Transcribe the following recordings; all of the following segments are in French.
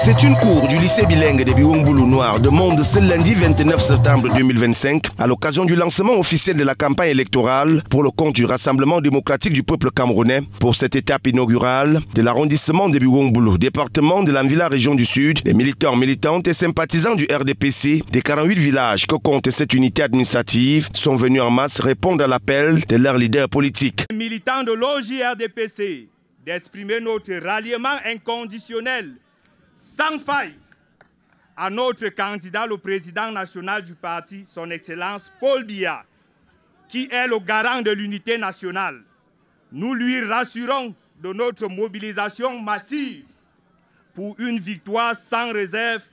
C'est une cour du lycée bilingue de Biwongbulu Noir demande ce lundi 29 septembre 2025 à l'occasion du lancement officiel de la campagne électorale pour le compte du Rassemblement démocratique du peuple camerounais pour cette étape inaugurale de l'arrondissement de Biwongbulu, département de l'Anvila région du Sud. Les militants, militantes et sympathisants du RDPC des 48 villages que compte cette unité administrative sont venus en masse répondre à l'appel de leurs leaders politiques. Les militants de l'OJRDPC d'exprimer notre ralliement inconditionnel sans faille à notre candidat, le président national du parti, son Excellence Paul Biya, qui est le garant de l'unité nationale. Nous lui rassurons de notre mobilisation massive pour une victoire sans réserve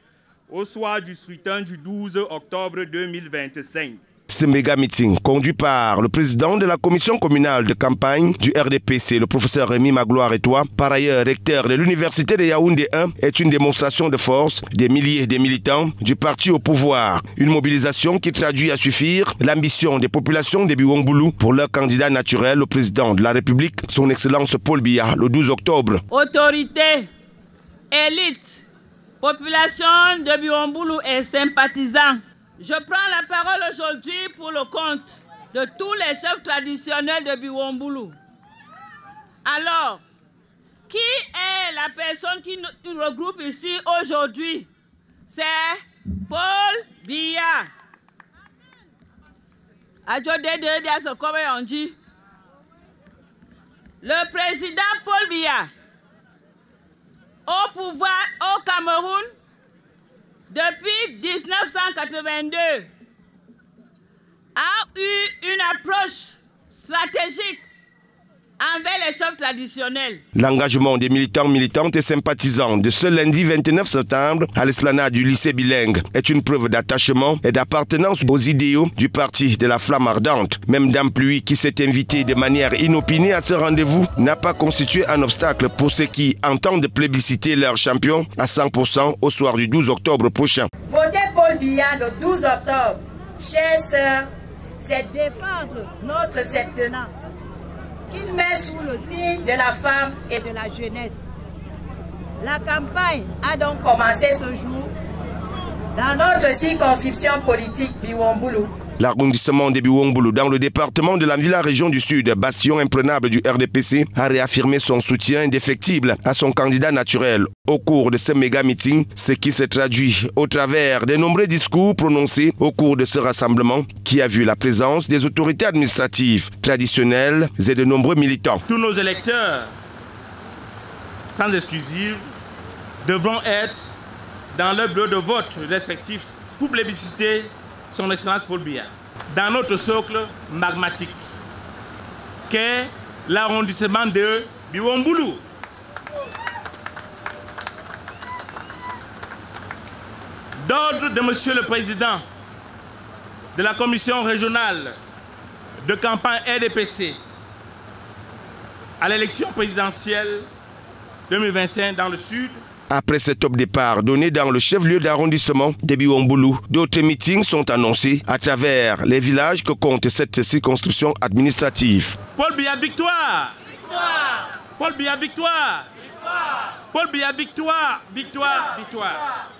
au soir du scrutin du 12 octobre 2025. Ce méga meeting, conduit par le président de la commission communale de campagne du RDPC, le professeur Rémi Magloire-Etoile, par ailleurs recteur de l'université de Yaoundé 1, est une démonstration de force des milliers de militants du parti au pouvoir. Une mobilisation qui traduit à suffire l'ambition des populations de Biwongbulu pour leur candidat naturel, le président de la République, son Excellence Paul Biya, le 12 octobre. Autorité, élite, population de Biwongbulu et sympathisants. Je prends la parole aujourd'hui pour le compte de tous les chefs traditionnels de Biwongbulu. Alors, qui est la personne qui nous regroupe ici aujourd'hui? C'est Paul Biya. Le président Paul Biya, au pouvoir au Cameroun, depuis 1982, a eu une approche stratégique envers les chefs traditionnels. L'engagement des militants, militantes et sympathisants de ce lundi 29 septembre à l'esplanade du lycée bilingue est une preuve d'attachement et d'appartenance aux idéaux du parti de la flamme ardente. Même Dame Pluie, qui s'est invité de manière inopinée à ce rendez-vous, n'a pas constitué un obstacle pour ceux qui entendent plébisciter leur champion à 100% au soir du 12 octobre prochain. Voter Paul Biya le 12 octobre, chers sœurs, c'est défendre notre septennat qu'il met sous le signe de la femme et de la jeunesse. La campagne a donc commencé ce jour dans notre circonscription politique Biwongbulu. L'arrondissement de Biwongbulu dans le département de l'Anvila région du Sud, bastion imprenable du RDPC, a réaffirmé son soutien indéfectible à son candidat naturel au cours de ce méga meeting, ce qui se traduit au travers des nombreux discours prononcés au cours de ce rassemblement qui a vu la présence des autorités administratives traditionnelles et de nombreux militants. Tous nos électeurs, sans exclusive, devront être dans leur bureau de vote respectif pour plébisciter son Excellence Paul Biya dans notre socle magmatique qu'est l'arrondissement de Biwongbulu. D'ordre de Monsieur le Président de la Commission régionale de campagne RDPC à l'élection présidentielle 2025 dans le Sud. Après ce top départ donné dans le chef-lieu d'arrondissement de Biwongbulu, d'autres meetings sont annoncés à travers les villages que compte cette circonscription administrative. Paul Biya victoire! Victoire! Paul Biya victoire! Victoire! Paul Biya victoire! Victoire! Victoire!